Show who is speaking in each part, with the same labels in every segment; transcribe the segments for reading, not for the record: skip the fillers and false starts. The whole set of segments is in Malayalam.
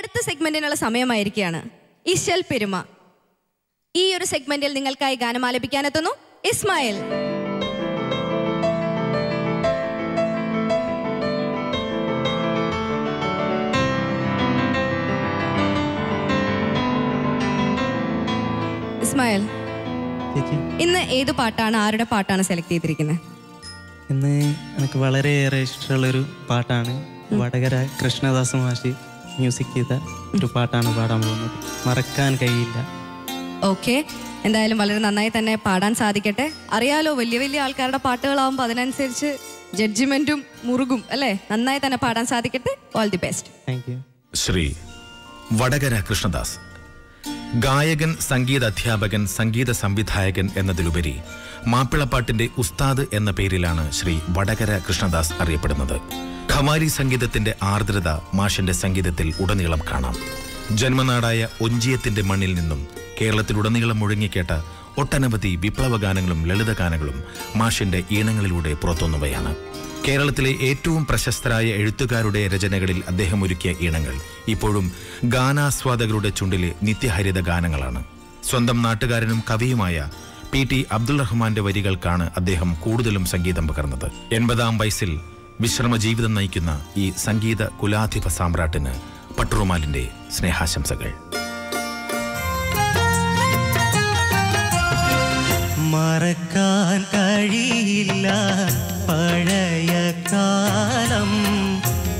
Speaker 1: അടുത്ത സെഗ്മെന്റിനുള്ള സമയമായിരിക്കുകയാണ്. ഇശൽ പെരുമ. ഈ ഒരു സെഗ്മെന്റിൽ നിങ്ങൾക്കായി ഗാനം ആലപിക്കാനെത്തുന്നു ഇസ്മായിൽ. ഇസ്മായിൽ, ഇന്ന് ഏത് പാട്ടാണ്, ആരുടെ പാട്ടാണ് സെലക്ട് ചെയ്തിരിക്കുന്നത്?
Speaker 2: ഇന്ന് എനിക്ക് വളരെയേറെ ഇഷ്ടമുള്ളൊരു പാട്ടാണ്. വടകര കൃഷ്ണദാസ് മാഷി മ്യൂസിക് ചെയ്ത ഒരു പാട്ടാണ് പാടാൻ പോകുന്നത്. മറക്കാൻ കഴിയില്ല.
Speaker 1: ഓക്കെ, എന്തായാലും വളരെ നന്നായി തന്നെ പാടാൻ സാധിക്കട്ടെ. അറിയാലോ, വലിയ വലിയ ആൾക്കാരുടെ പാട്ടുകളാവുമ്പോൾ അതിനനുസരിച്ച് ജഡ്ജിമെന്റും മുറുകും അല്ലേ? നന്നായി തന്നെ പാടാൻ സാധിക്കട്ടെ. All the best.
Speaker 2: Thank U.
Speaker 3: Shri Vadakara Krishnadas ഗായകൻ, സംഗീത അധ്യാപകൻ, സംഗീത സംവിധായകൻ എന്നതിലുപരി മാപ്പിളപ്പാട്ടിന്റെ ഉസ്താദ് എന്ന പേരിലാണ് ശ്രീ വടകര കൃഷ്ണദാസ് അറിയപ്പെടുന്നത്. ഖവാലി സംഗീതത്തിന്റെ ആർദ്രത മാഷിന്റെ സംഗീതത്തിൽ ഉടനീളം കാണാം. ജന്മനാടായ ഒഞ്ചിയത്തിന്റെ മണ്ണിൽ നിന്നും കേരളത്തിലുടനീളം മുഴങ്ങിക്കേട്ട ഒട്ടനവധി വിപ്ലവ ഗാനങ്ങളും ലളിതഗാനങ്ങളും മാഷിന്റെ ഈണങ്ങളിലൂടെ പുറത്തുവന്നവയാണ്. കേരളത്തിലെ ഏറ്റവും പ്രശസ്തരായ എഴുത്തുകാരുടെ രചനകളിൽ അദ്ദേഹം ഒരുക്കിയ ഈണങ്ങൾ ഇപ്പോഴും ഗാനാസ്വാദകരുടെ ചുണ്ടിലെ നിത്യഹരിത ഗാനങ്ങളാണ്. സ്വന്തം നാട്ടുകാരനും കവിയുമായ PT അബ്ദുൾ റഹ്മാന്റെ വരികൾക്കാണ് അദ്ദേഹം കൂടുതലും സംഗീതം പകർന്നത്. 80-ാം വയസ്സിൽ വിശ്രമ ജീവിതം നയിക്കുന്ന ഈ സംഗീത കുലാധിപ സാമ്രാട്ടിന് പട്ടുറുമാലിന്റെ സ്നേഹാശംസകൾ.
Speaker 2: മറക്കാൻ കഴിയില്ല പഴയ കാലം,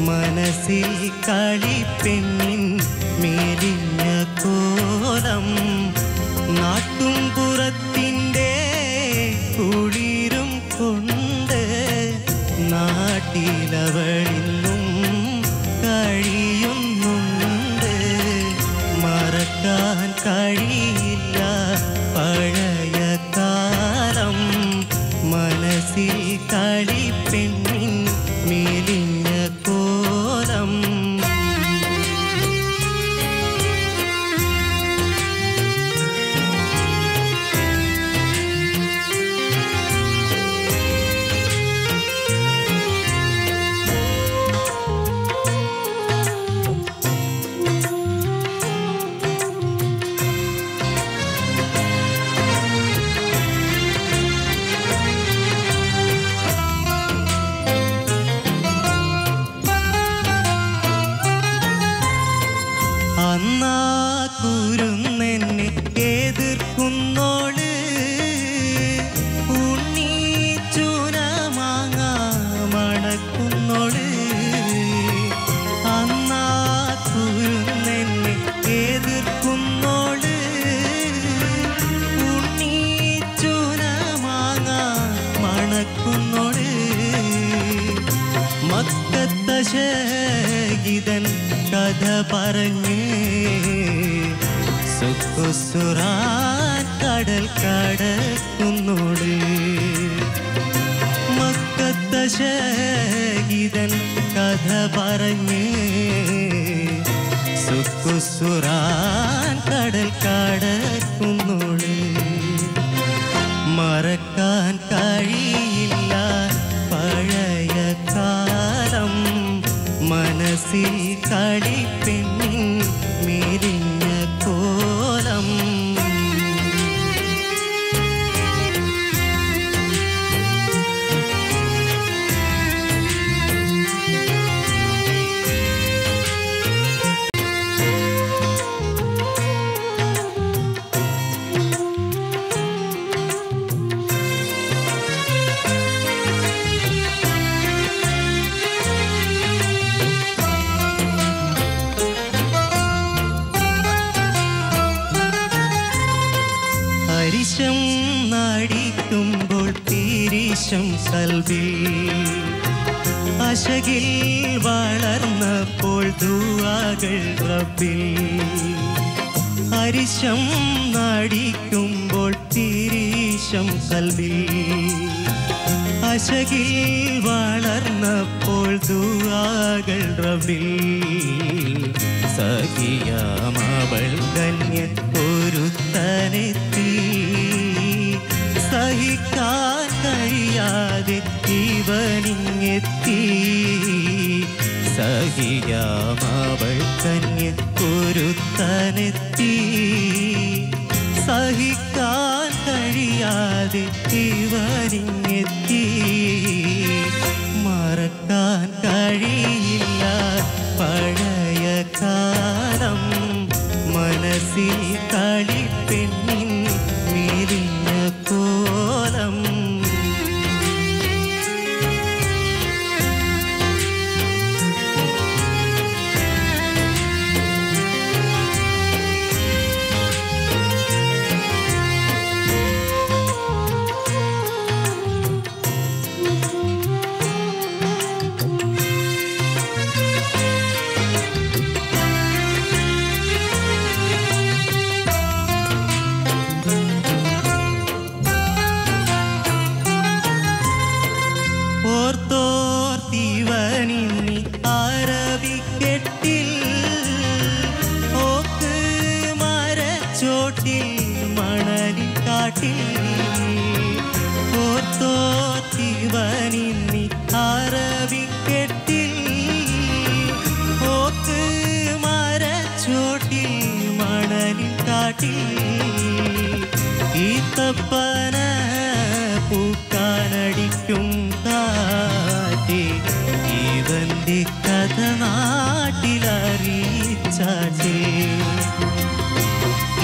Speaker 2: മനസ്സിൽ കളിപ്പെണ്ണിൻ മേലിഞ്ഞ കോലം, നാട്ടും പുറത്തിൻ്റെ കുളിരും കൊണ്ട് നാട്ടിലവളിന്നും കഴിയുന്നുണ്ട്. മറക്കാൻ കഴിയില്ല പഴയ കാലം, മനസ്സിൽ കളിപ്പെണ്ണിൻ മേലിഞ്ഞ കോലം. അന്നാ കുരുന്നെന്നെ എതിർക്കുന്നോള്, ഉണ്ണീച്ചൂന മാങ്ങ മണക്കുന്നോള്. അന്നാ കുരുന്നെന്നെ എതിർക്കുന്നോള്, ഉണ്ണീച്ചൂന മാങ്ങ മണക്കുന്നോള്. മക്കത്ത ശഗീതൻ കഥ പറഞ്ഞ് സുഖുസുറാൻ കടൽ കടക്കുന്നോട്. മക്കത്ത ശഗീതൻ കഥ പറഞ്ഞ് സുഖുസുറാൻ കടൽ കടക്കുന്നോട്. മറക്കാൻ കഴിയില്ല പഴയ കാലം, മനസ്സിൽ കളിപ്പെണ്ണിൻ മേലിഞ്ഞ കോലം. ഹരിശം നടിക്കുമ്പോൾ തിരിശം കൽവിൽ, അശകിൽ വളർന്നപ്പോൾ ദുആകൾ റബ്ബിൽ. ഹരിശം നടിക്കുമ്പോൾ തിരിശം കൽവിൽ, അശകിൽ വളർന്നപ്പോൾ ദുആകൾ റബ്ബിൽ. സഖിയാമവൾ കന്യ ഒരുത്തനെത്തി, സഹിക്കാൻ കഴിയാതെ ഇവനിങ്ങെത്തി. സഖിയാമവൾ കന്യ ഒരുത്തനെത്തി സഹിക്കാൻ കഴിയാതെ ഇവനിങ്ങെത്തി മറക്കാൻ കഴിയില്ല പഴയ കാലം മനസ്സിൽ കളിപ്പെണ്ണിൻ മെലിഞ്ഞ കോലം ഓർത്തോർത്തിവനിന്നി അരവിക്കെട്ടിൽ ഓക്ക് മരച്ചോട്ടിൽ മണലിൻ കാട്ടിൽ ഓർത്തോർത്തിവനിന്നി അരവിക്കെട്ടിൽ ഓക്ക് മരച്ചോട്ടിൽ മണലിൻ കാട്ടിൽ ഈത്തപ്പന പൂക്കാനടിക്കും കാറ്റേ ഇവന്റെ കഥ നാട്ടിലറിയിച്ചാട്ടേ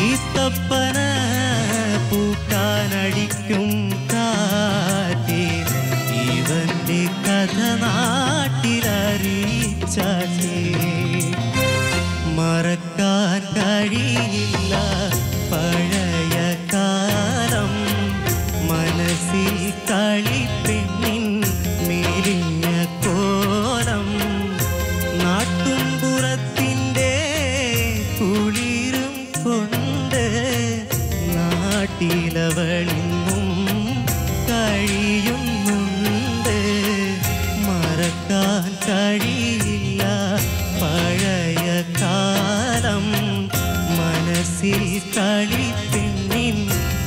Speaker 2: ഈത്തപ്പന പൂക്കാനടിക്കും കാറ്റേ ഇവന്റെ കഥ നാട്ടിലറിയിച്ചാട്ടേ മറക്കാൻ കഴിയില്ല പഴയ കാലം മനസ്സിൽ കളിപ്പെണ്ണിൻ മെലിഞ്ഞ കോലം നാട്ടുംപുറത്തിൻ്റെ കുളിരും കൊണ്ട് നാട്ടിലവളിന്നും കഴിയുന്നുണ്ട് മറക്കാൻ കഴിയില്ല പഴയ കാലം മനസ്സിൽ കളിപ്പെണ്ണിൻ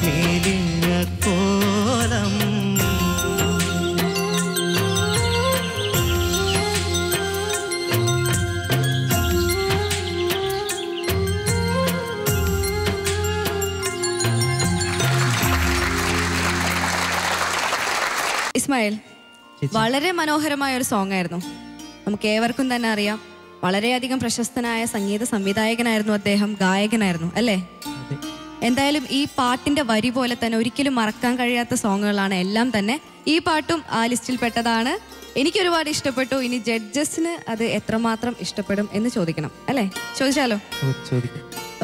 Speaker 2: മെലിഞ്ഞ കോലം
Speaker 1: ഇസ്മായിൽ, വളരെ മനോഹരമായ ഒരു സോങ് ആയിരുന്നു. നമുക്ക് ഏവർക്കും തന്നെ അറിയാം, വളരെയധികം പ്രശസ്തനായ സംഗീത സംവിധായകനായിരുന്നു അദ്ദേഹം, ഗായകനായിരുന്നു അല്ലേ? എന്തായാലും ഈ പാട്ടിന്റെ വരി പോലെ തന്നെ ഒരിക്കലും മറക്കാൻ കഴിയാത്ത സോങ്ങുകളാണ് എല്ലാം തന്നെ. ഈ പാട്ടും ആ ലിസ്റ്റിൽ പെട്ടതാണ്. എനിക്ക് ഒരുപാട് ഇഷ്ടപ്പെട്ടു. ഇനി ജഡ്ജസിന് അത് എത്രമാത്രം ഇഷ്ടപ്പെടും എന്ന് ചോദിക്കണം അല്ലേ? ചോദിച്ചാലോ?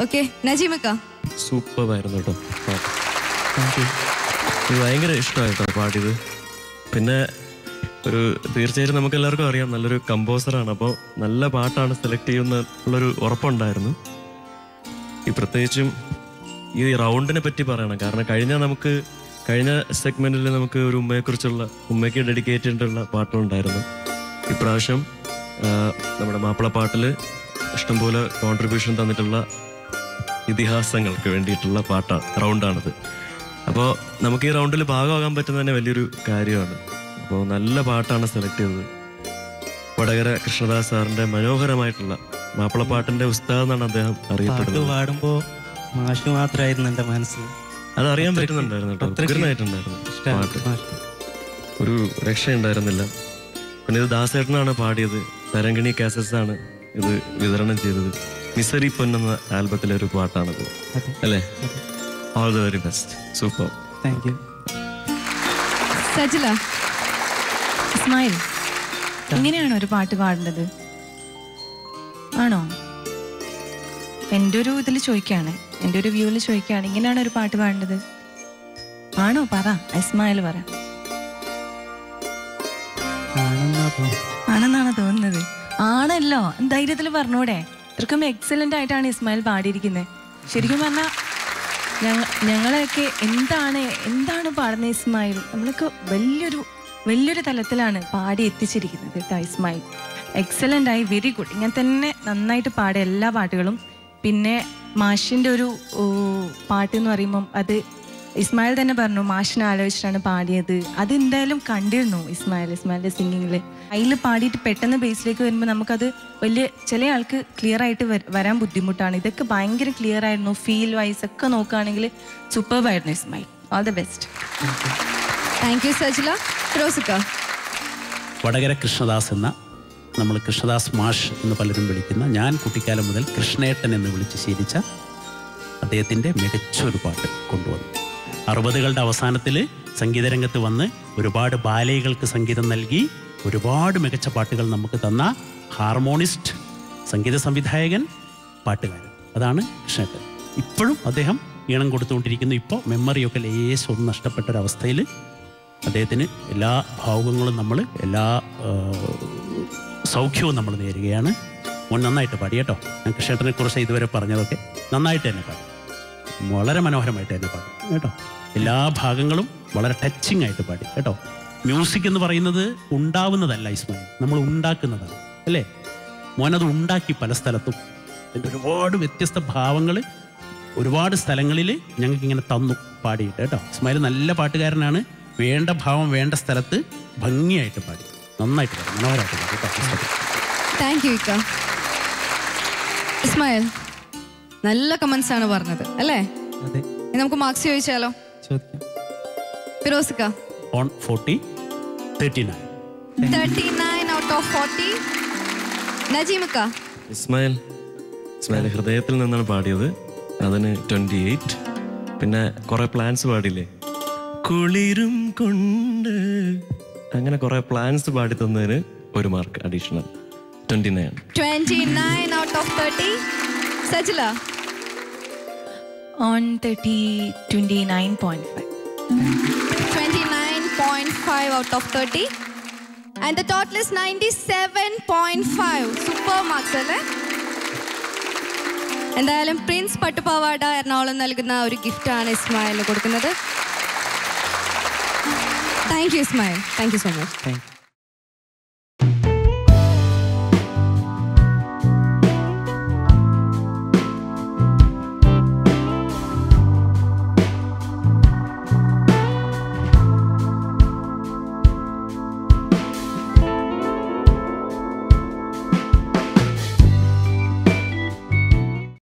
Speaker 1: ഓക്കെ, നജീമക്ക.
Speaker 4: സൂപ്പർ ആയിരുന്നു കേട്ടോ. ഭയങ്കര ഇഷ്ടമായിട്ടോ പാടിയത്. പിന്നെ തീർച്ചയായിട്ടും നമുക്ക് എല്ലാവർക്കും അറിയാം, നല്ലൊരു കമ്പോസറാണ്. അപ്പോൾ നല്ല പാട്ടാണ് സെലക്ട് ചെയ്യുന്നുള്ളൊരു ഉറപ്പുണ്ടായിരുന്നു. ഈ പ്രത്യേകിച്ചും ഈ റൗണ്ടിനെ പറ്റി പറയണം. കാരണം കഴിഞ്ഞ സെഗ്മെന്റിൽ നമുക്ക് ഒരു ഉമ്മയ്ക്ക് ഡെഡിക്കേറ്റ് ചെയ്തിട്ടുള്ള പാട്ടുണ്ടായിരുന്നു. ഇപ്രാവശ്യം നമ്മുടെ മാപ്പിളപ്പാട്ടിൽ ഇഷ്ടംപോലെ കോൺട്രിബ്യൂഷൻ തന്നിട്ടുള്ള ഇതിഹാസങ്ങൾക്ക് വേണ്ടിയിട്ടുള്ള റൗണ്ടാണിത്. അപ്പോൾ നമുക്ക് ഈ റൗണ്ടിൽ ഭാഗമാകാൻ പറ്റുന്ന തന്നെ വലിയൊരു കാര്യമാണ്. അപ്പോൾ നല്ല പാട്ടാണ് സെലക്ട് ചെയ്തത്. വടകര കൃഷ്ണദാസ് സാറിൻ്റെ മനോഹരമായിട്ടുള്ള മാപ്പിളപ്പാട്ടിൻ്റെ ഉസ്താദ് എന്നാണ് അദ്ദേഹം അറിയപ്പെടുന്നത്.
Speaker 2: പാടുമ്പോൾ മാഷ് മാത്രമായിരുന്നു എൻ്റെ മനസ്സിൽ.
Speaker 4: അതറിയാൻ പറ്റുന്നുണ്ടായിരുന്നു കേട്ടോ. ഉഗ്രനായിട്ടുണ്ടായിരുന്നു പാട്ട്, ഒരു രക്ഷയുണ്ടായിരുന്നില്ല. പിന്നെ ഇത് ദാസേട്ടനാണ് പാടിയത്. തരങ്കിണി കാസറ്റ്സ് ആണ് ഇത് വിതരണം ചെയ്തത്. മിസറി പൊന്നെന്ന ആൽബത്തിലെ ഒരു പാട്ടാണത് അല്ലേ? All the very best. Super.
Speaker 2: Thank you.
Speaker 1: Sajila.
Speaker 5: Ismail, ഇങ്ങനെയാണോ ഒരു പാട്ട് പാടേണ്ടത്? ആണോ? എൻ്റെ ഒരു ഇതിൽ ചോദിക്കുകയാണ്, എൻ്റെ ഒരു വ്യൂവിൽ ചോദിക്കുകയാണ്, ഇങ്ങനെയാണോ ഒരു പാട്ട് പാടേണ്ടത്? ആണോ? പറ ഇസ്മായിൽ, പറ. ആണെന്നാണ് തോന്നുന്നത്. ആണല്ലോ, ധൈര്യത്തിൽ പറഞ്ഞൂടെ? ഇത്രക്കും എക്സലന്റ് ആയിട്ടാണ് ഇസ്മായിൽ പാടിയിരിക്കുന്നത്. ശരിക്കും പറഞ്ഞാൽ ഞങ്ങളെയൊക്കെ എന്താണ് പാടുന്നത് ഇസ്മായിൽ? നമ്മൾക്ക് വലിയൊരു തലത്തിലാണ് പാടി എത്തിച്ചിരിക്കുന്നത് കേട്ടോ ഇസ്മായിൽ. എക്സലന്റ് ആയി, വെരി ഗുഡ്. ഇങ്ങനെ തന്നെ നന്നായിട്ട് പാടിയ എല്ലാ പാട്ടുകളും. പിന്നെ മാഷിൻ്റെ ഒരു പാട്ട് എന്ന് പറയുമ്പം അത് ഇസ്മായിൽ തന്നെ പറഞ്ഞു മാഷിനെ ആലോചിച്ചിട്ടാണ് പാടിയത്. അതെന്തായാലും കണ്ടിരുന്നു ഇസ്മായിലിൻ്റെ സിംഗിങ്ങിൽ. അതിൽ പാടിയിട്ട് പെട്ടെന്ന് ബേസിലേക്ക് വരുമ്പോൾ നമുക്കത് വലിയ ചില ആൾക്ക് ക്ലിയർ ആയിട്ട് വരാൻ ബുദ്ധിമുട്ടാണ്. ഇതൊക്കെ ഭയങ്കര ക്ലിയർ ആയിരുന്നു. ഫീൽ വൈസ് ഒക്കെ നോക്കുകയാണെങ്കിൽ സൂപ്പർബായിരുന്നു Ismail. All the best.
Speaker 1: Thank you Sajila. ഫിറോസിക്ക.
Speaker 6: വടകര കൃഷ്ണദാസ് എന്ന, നമ്മൾ കൃഷ്ണദാസ് മാഷ് എന്ന് പലരും വിളിക്കുന്ന, ഞാൻ കുട്ടിക്കാലം മുതൽ കൃഷ്ണേട്ടൻ എന്ന് വിളിച്ച് ശീലിച്ച അദ്ദേഹത്തിൻ്റെ മികച്ചൊരു പാട്ട് കൊണ്ടുവന്നു. 60കളുടെ അവസാനത്തിൽ സംഗീതരംഗത്ത് വന്ന് ഒരുപാട് ബാലയ്കൾക്ക് സംഗീതം നൽകി ഒരുപാട് മികച്ച പാട്ടുകൾ നമുക്ക് തന്ന ഹാർമോണിസ്റ്റ്, സംഗീത സംവിധായകൻ, പാട്ടുകാരൻ, അതാണ് കൃഷ്ണേട്ടൻ. ഇപ്പോഴും അദ്ദേഹം ഈണം കൊടുത്തുകൊണ്ടിരിക്കുന്നു. ഇപ്പോൾ മെമ്മറിയൊക്കെ ലേശം ഒന്ന് നഷ്ടപ്പെട്ടൊരവസ്ഥയിൽ അദ്ദേഹത്തിന് എല്ലാ ഭാവുകങ്ങളും നമ്മൾ, എല്ലാ സൗഖ്യവും നമ്മൾ നേരുകയാണ്. മോൻ നന്നായിട്ട് പാടി കേട്ടോ. ഞാൻ കൃഷ്ണേട്ടനെ കുറിച്ച് ഇതുവരെ പറഞ്ഞതൊക്കെ നന്നായിട്ട് തന്നെ പാടി, വളരെ മനോഹരമായിട്ട് തന്നെ പാടി കേട്ടോ. എല്ലാ ഭാഗങ്ങളും വളരെ ടച്ചിങ് ആയിട്ട് പാടി കേട്ടോ. മ്യൂസിക് എന്ന് പറയുന്നത് ഉണ്ടാവുന്നതല്ല ഇസ്മായിൽ, നമ്മൾ ഉണ്ടാക്കുന്നതാണ് അല്ലേ. മോനത് ഉണ്ടാക്കി പല സ്ഥലത്തും. എൻ്റെ ഒരുപാട് വ്യത്യസ്ത ഭാവങ്ങൾ ഒരുപാട് സ്ഥലങ്ങളിൽ ഞങ്ങൾക്ക് ഇങ്ങനെ തന്നു പാടിയിട്ട് കേട്ടോ. ഇസ്മായിൽ നല്ല പാട്ടുകാരനാണ്. വേണ്ട ഭാവം വേണ്ട സ്ഥലത്ത് ഭംഗിയായിട്ട് പാടി, നന്നായിട്ട് പാടി, മനോഹരമായിട്ട് പാടി കേട്ടോ.
Speaker 1: താങ്ക് യു ഇക്ക. ഇസ്മായിൽ, നല്ല കമന്റ്സ് ആണ് പറഞ്ഞത് അല്ലേ?
Speaker 2: അതെ.
Speaker 1: ഇനി നമുക്ക് മാർക്സ് ചോദിച്ചാലോ?
Speaker 2: ചോദിക്കാം.
Speaker 1: ഫിറോസിക്ക.
Speaker 6: ഓൺ 40, 39.
Speaker 1: 39 out of 40. നജീമിക്ക.
Speaker 4: ഇസ്മായിൽ ഹൃദയത്തിൽ നിന്നാണ് പാടിയത്, അതിന് 28. പിന്നെ കുറെ പ്ലാൻസ് പാടില്ലേ, കുളിരും കൊണ്ട്, അങ്ങനെ കുറെ പ്ലാൻസ് പാടി തന്നതിന് 1 mark additional, 29.
Speaker 1: 29 out of 30. Sajila.
Speaker 5: On 30, 29.5.
Speaker 1: 29.5 out of 30. And the total is 97.5. Super marks അല്ലേ? എന്തായാലും പ്രിൻസ് പട്ടുപാവാട എറണാകുളം നൽകുന്ന ഒരു ഗിഫ്റ്റാണ് ഇസ്മായിലിന് കൊടുക്കുന്നത്. Thank you Ismail. Thank you so much.
Speaker 2: Thank you.